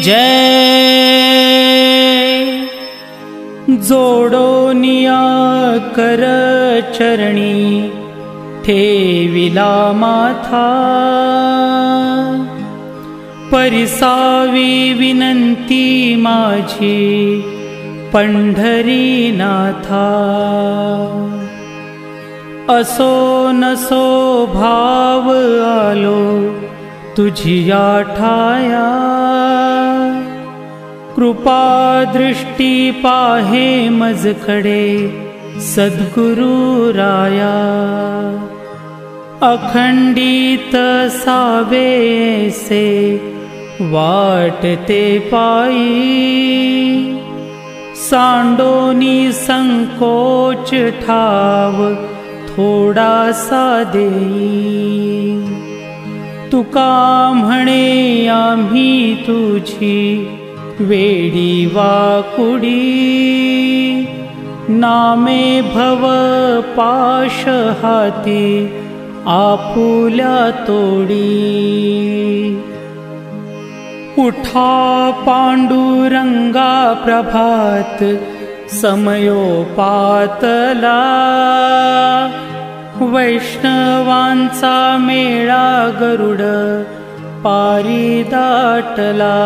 जय। जोडोनिया कर चरणी ठेविला माथा, परिसावी विनंती माझी पंढरीनाथा। असो नसो भाव आलो तुझिया ठाया, कृपा दृष्टी पाहे मजकडे सद्गुरु राया। अखंडित सावेसे वाटते पायी, सांडोनी संकोच ठाव थोडासा देई। तुका म्हणे आम्ही तुझी वेडी वाकुडी, नामे भव पाश हाती आपुल्या तोडी। उठा पांडुरंगा प्रभात समयोपातला, वैष्णवांचा मेळा गरुड पारी दाटला।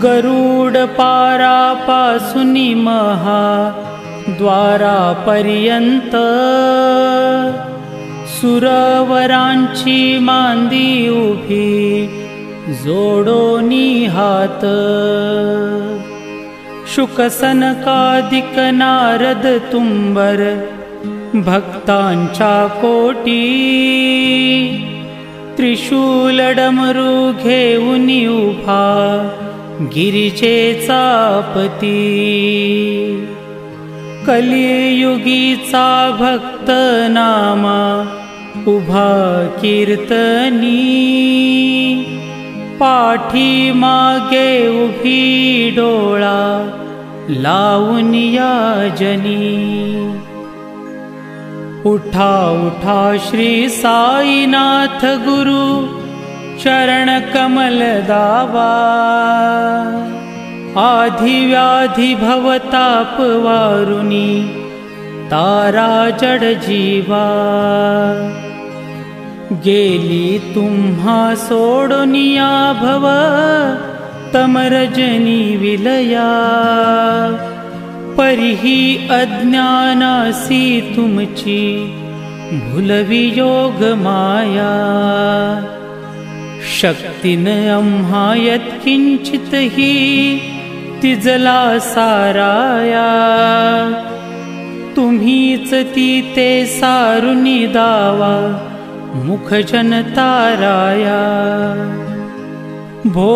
गरुड पारापासूनी महा द्वारापर्यंत, सुरवरांची मांदी उभी जोडोनी हात। शुकसनकादिक नारद तुंबर भक्तांच्या कोटी, त्रिशूल डमरू घेऊनी उभा गिरिजेचा पती। कलियुगीचा भक्त नामा उभा कीर्तनी, पाठी मागे उभी डोळा लावून या जनी। उठा उठा श्री साईनाथ गुरु चरण कमल दावा, आधी व्याधी भवताप वारुनी तारा जड जीवा। गेली तुम्हा सोडोनिया भव तमरजनी विलया, परिही अज्ञानासी तुमची भुलवी योग माया। शक्तीन आम्हा यत्किंचितही तिजला साराया, तुम्हीच ती ते सारुनी दावा मुखजन ताराया। भो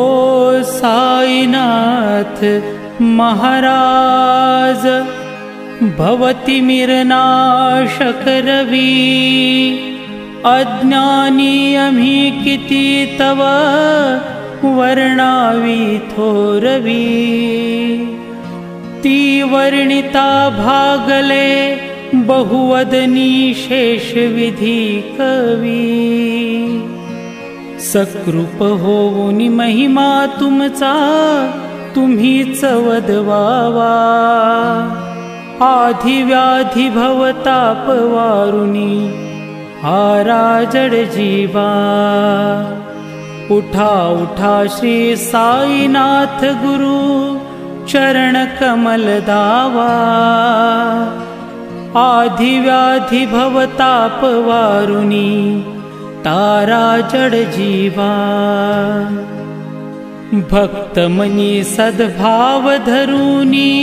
साईनाथ महाराज भवती मिरनाशक रवी, अज्ञानी आम्ही किती तव वर्णावी थोरवी। ती वर्णिता भागले बहुवदनी शेषविधी कवी, सकृप होऊनी महिमा तुमचा तुम्हीच वदवावा। आधी व्याधी भवताप वारुनी हारा जड जीवा। उठा उठा श्री साईनाथ गुरु चरण कमल दावा, आधी व्याधी भवताप वारुनी तारा जड जीवा। भक्त मनी सद्भाव धरुनी